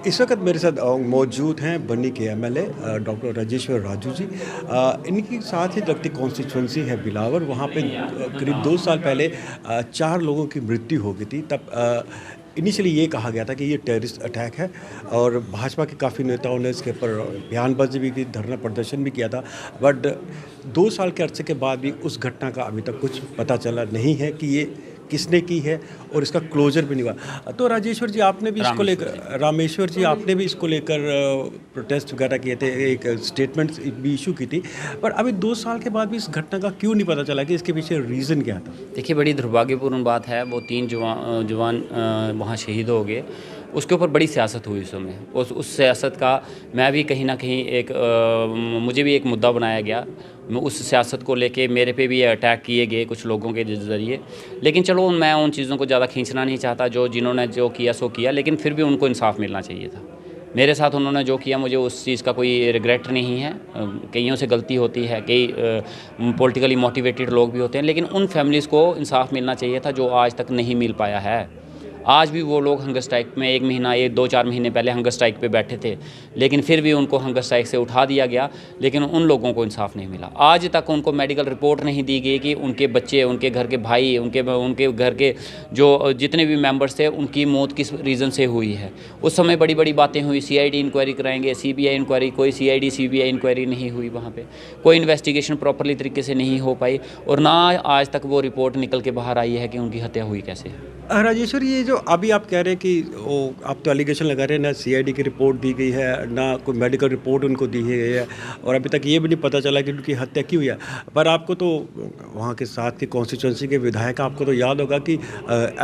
इस वक्त मेरे साथ मौजूद हैं बन्नी के एमएलए डॉक्टर राजेश्वर राजू जी। इनकी साथ ही लगती कॉन्स्टिट्यूंसी है बिलावर। वहाँ पे करीब 2 साल पहले 4 लोगों की मृत्यु हो गई थी। तब इनिशियली ये कहा गया था कि ये टेररिस्ट अटैक है और भाजपा के काफ़ी नेताओं ने इसके ऊपर बयानबाजी भी की, धरना प्रदर्शन भी किया था। बट 2 साल के अरसे के बाद भी उस घटना का अभी तक कुछ पता चला नहीं है कि ये किसने की है और इसका क्लोजर भी नहीं हुआ। तो राजेश्वर जी आपने भी इसको लेकर रामेश्वर जी आपने भी इसको लेकर प्रोटेस्ट वगैरह किए थे, एक स्टेटमेंट भी इशू की थी। पर अभी 2 साल के बाद भी इस घटना का क्यों नहीं पता चला कि इसके पीछे रीज़न क्या था? देखिए, बड़ी दुर्भाग्यपूर्ण बात है। वो 3 जवान वहाँ शहीद हो गए। उसके ऊपर बड़ी सियासत हुई उस समय। उस सियासत का मैं भी कहीं न कहीं मुझे भी एक मुद्दा बनाया गया। मैं उस सियासत को लेके मेरे पे भी अटैक किए गए कुछ लोगों के ज़रिए। लेकिन चलो, मैं उन चीज़ों को ज़्यादा खींचना नहीं चाहता। जिन्होंने जो किया सो किया, लेकिन फिर भी उनको इंसाफ़ मिलना चाहिए था। मेरे साथ उन्होंने जो किया, मुझे उस चीज़ का कोई रिग्रेट नहीं है। कईयों से गलती होती है, कई पॉलिटिकली मोटिवेटेड लोग भी होते हैं, लेकिन उन फैमिलीज़ को इंसाफ़ मिलना चाहिए था जो आज तक नहीं मिल पाया है। आज भी वो लोग हंगर स्ट्राइक में 1 महीना, 2-4 महीने पहले हंगर स्ट्राइक पे बैठे थे, लेकिन फिर भी उनको हंगर स्ट्राइक से उठा दिया गया, लेकिन उन लोगों को इंसाफ नहीं मिला। आज तक उनको मेडिकल रिपोर्ट नहीं दी गई कि उनके बच्चे, उनके घर के भाई, उनके घर के जो जितने भी मेंबर्स थे, उनकी मौत किस रीज़न से हुई है। उस समय बड़ी बड़ी बातें हुई, CID इंक्वायरी कराएंगे, CBI इंक्वायरी। कोई CID CBI इंक्वायरी नहीं हुई। वहाँ पर कोई इन्वेस्टिगेशन प्रॉपरली तरीके से नहीं हो पाई, और ना आज तक वो रिपोर्ट निकल के बाहर आई है कि उनकी हत्या हुई कैसे। राजेश्वर, ये जो अभी आप कह रहे हैं कि वो आप तो एलिगेशन लगा रहे हैं, ना CID की रिपोर्ट दी गई है, ना कोई मेडिकल रिपोर्ट उनको दी गई है, और अभी तक ये भी नहीं पता चला कि उनकी हत्या क्यों हुई है। पर आपको तो वहाँ के साथ के कॉन्स्टिट्यूंसी के विधायक, आपको तो याद होगा कि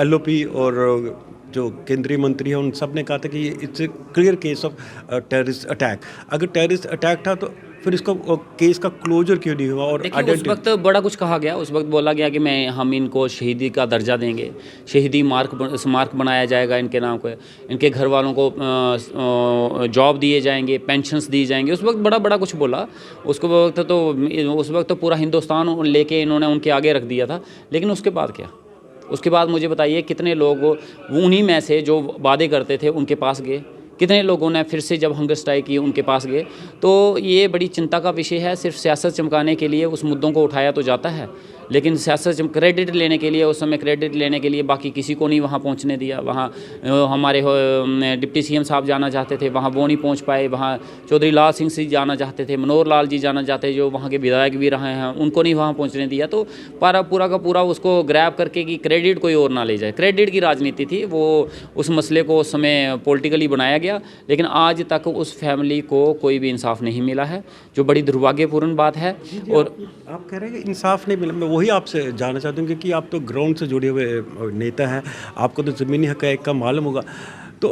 LOP और जो केंद्रीय मंत्री हैं उन सब ने कहा था कि it's a clear case of terrorist attack. अगर टेररिस्ट अटैक था तो फिर इसको केस का क्लोजर क्यों नहीं हुआ? और देखिए, उस वक्त बड़ा कुछ कहा गया। उस वक्त बोला गया कि हम इनको शहीदी का दर्जा देंगे, शहीदी स्मारक बनाया जाएगा इनके नाम को, इनके घर वालों को जॉब दिए जाएंगे, पेंशन्स दी जाएंगे। उस वक्त बड़ा बड़ा कुछ बोला। उस वक्त तो पूरा हिंदुस्तान लेके इन्होंने उनके आगे रख दिया था। लेकिन उसके बाद क्या? उसके बाद मुझे बताइए, कितने लोग उन्हीं में से जो वादे करते थे उनके पास गए? कितने लोगों ने फिर से जब हंगर स्ट्राइक की उनके पास गए? तो ये बड़ी चिंता का विषय है। सिर्फ सियासत चमकाने के लिए उस मुद्दों को उठाया तो जाता है, लेकिन सियासत क्रेडिट लेने के लिए, उस समय क्रेडिट लेने के लिए बाकी किसी को नहीं वहाँ पहुँचने दिया। वहाँ हमारे डिप्टी CM साहब जाना चाहते थे, वहाँ वो नहीं पहुँच पाए। वहाँ चौधरी लाल सिंह जी जाना चाहते थे, मनोहर लाल जी जाना चाहते, जो वहाँ के विधायक भी रहे हैं, उनको नहीं वहाँ पहुँचने दिया। तो पूरा का पूरा उसको ग्रैब करके कि क्रेडिट कोई और ना ले जाए, क्रेडिट की राजनीति थी वो। उस मसले को उस समय पॉलिटिकली बनाया गया, लेकिन आज तक उस फैमिली को कोई भी इंसाफ नहीं मिला है, जो बड़ी दुर्भाग्यपूर्ण बात है। और आप कह रहे हैं कि इंसाफ नहीं मिला। मैं वही आपसे जानना चाहता हूँ, क्योंकि आप तो ग्राउंड से जुड़े हुए नेता हैं, आपको तो ज़मीनी हक़ का मालूम होगा। तो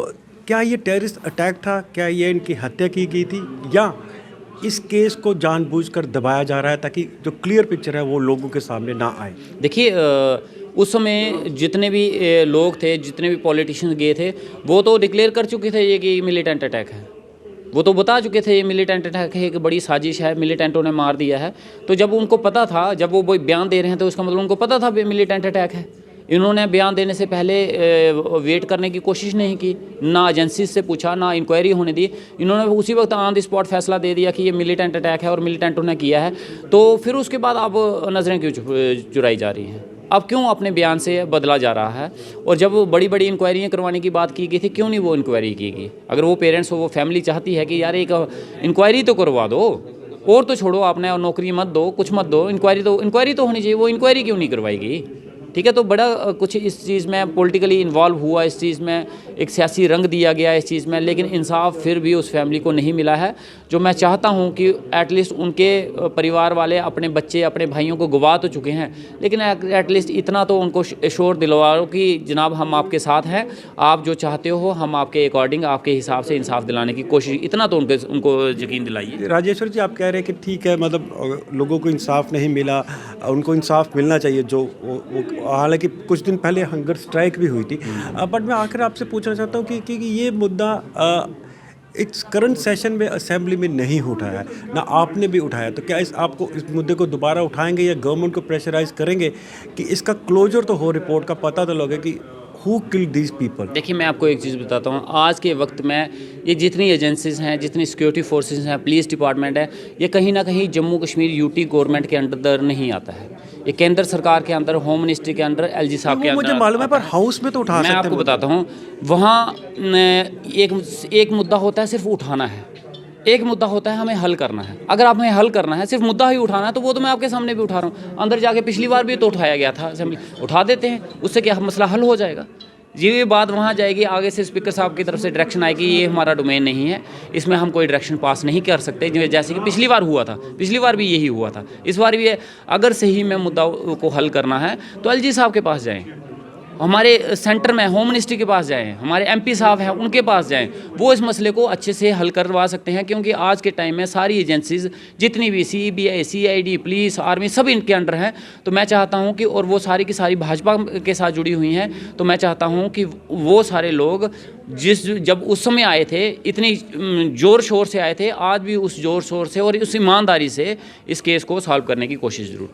क्या ये टेररिस्ट अटैक था? क्या ये इनकी हत्या की गई थी, या इस केस को जानबूझकर दबाया जा रहा है ताकि जो क्लियर पिक्चर है वो लोगों के सामने ना आए? देखिए, उस समय जितने भी लोग थे, जितने भी पॉलिटिशियंस गए थे, वो तो डिक्लेयर कर चुके थे ये कि मिलिटेंट अटैक है। वो तो बता चुके थे ये मिलिटेंट अटैक है, एक बड़ी साजिश है, मिलिटेंटों ने मार दिया है। तो जब उनको पता था, जब वो बयान दे रहे हैं, तो उसका मतलब उनको पता था मिलिटेंट अटैक है। इन्होंने बयान देने से पहले वेट करने की कोशिश नहीं की, ना एजेंसी से पूछा, ना इंक्वायरी होने दी। इन्होंने उसी वक्त ऑन द स्पॉट फैसला दे दिया कि ये मिलिटेंट अटैक है और मिलिटेंटों ने किया है। तो फिर उसके बाद अब नज़रें क्यों चुराई जा रही हैं? अब क्यों अपने बयान से बदला जा रहा है? और जब वो बड़ी बड़ी इंक्वायरियाँ करवाने की बात की गई थी, क्यों नहीं वो इंक्वायरी की गई? अगर वो पेरेंट्स हो, वो फैमिली चाहती है कि यार एक इंक्वायरी तो करवा दो, और तो छोड़ो, आपने और नौकरी मत दो, कुछ मत दो, इंक्वायरी तो होनी चाहिए। वो इंक्वायरी क्यों नहीं करवाई गई? ठीक है, तो बड़ा कुछ इस चीज़ में पॉलिटिकली इन्वॉल्व हुआ, इस चीज़ में एक सियासी रंग दिया गया इस चीज़ में, लेकिन इंसाफ फिर भी उस फैमिली को नहीं मिला है। जो मैं चाहता हूं कि एटलीस्ट उनके परिवार वाले अपने बच्चे, अपने भाइयों को गवा तो चुके हैं, लेकिन एटलीस्ट इतना तो उनको श्योर दिलवाओ कि जनाब हम आपके साथ हैं, आप जो चाहते हो हम आपके अकॉर्डिंग, आपके हिसाब से इंसाफ दिलाने की कोशिश, इतना तो उनको यकीन दिलाइए। राजेश्वर जी, आप कह रहे हैं कि ठीक है, मतलब लोगों को इंसाफ नहीं मिला, उनको इंसाफ मिलना चाहिए। जो हालांकि कुछ दिन पहले हंगर स्ट्राइक भी हुई थी। बट मैं आखिर आपसे पूछना चाहता हूँ कि ये मुद्दा इस करंट सेशन में असेंबली में नहीं उठाया है, ना आपने भी उठाया। तो क्या आपको इस मुद्दे को दोबारा उठाएंगे या गवर्नमेंट को प्रेशराइज करेंगे कि इसका क्लोजर तो हो, रिपोर्ट का पता तो लगे कि हु किल्ड दीज पीपल? देखिए, मैं आपको एक चीज़ बताता हूँ। आज के वक्त में ये जितनी एजेंसीज़ हैं, जितनी सिक्योरिटी फोर्सेस हैं, पुलिस डिपार्टमेंट है, ये कहीं ना कहीं जम्मू कश्मीर यूटी गवर्नमेंट के अंडर नहीं आता है। ये केंद्र सरकार के अंदर, होम मिनिस्ट्री के अंदर, एलजी साहब के वो अंदर मुझे मालूम है, आता पर हाउस में तो उठा मैं सकते आपको हैं। बताता हूँ, वहाँ एक मुद्दा होता है सिर्फ उठाना है, एक मुद्दा होता है हमें हल करना है। अगर आप हमें हल करना है, सिर्फ मुद्दा ही उठाना है, तो वो तो मैं आपके सामने भी उठा रहा हूँ। अंदर जाके पिछली बार भी तो उठाया गया था असेंबली, उठा देते हैं, उससे क्या मसला हल हो जाएगा। ये बात वहाँ जाएगी, आगे से स्पीकर साहब की तरफ से डायरेक्शन आएगी, ये हमारा डोमेन नहीं है, इसमें हम कोई डायरेक्शन पास नहीं कर सकते, जैसे कि पिछली बार हुआ था। पिछली बार भी यही हुआ था, इस बार भी अगर सही में मुद्दा को हल करना है तो एलजी साहब के पास जाएँ, हमारे सेंटर में होम मिनिस्ट्री के पास जाएं, हमारे एमपी साहब हैं उनके पास जाएं, वो इस मसले को अच्छे से हल करवा सकते हैं। क्योंकि आज के टाइम में सारी एजेंसीज जितनी भी सीबीआई, सीआईडी, पुलिस, आर्मी, सब इनके अंडर हैं। तो मैं चाहता हूं कि, और वो सारी की सारी भाजपा के साथ जुड़ी हुई हैं, तो मैं चाहता हूं कि वो सारे लोग जब उस समय आए थे, इतनी ज़ोर शोर से आए थे, आज भी उस ज़ोर शोर से और उस ईमानदारी से इस केस को सॉल्व करने की कोशिश जरूर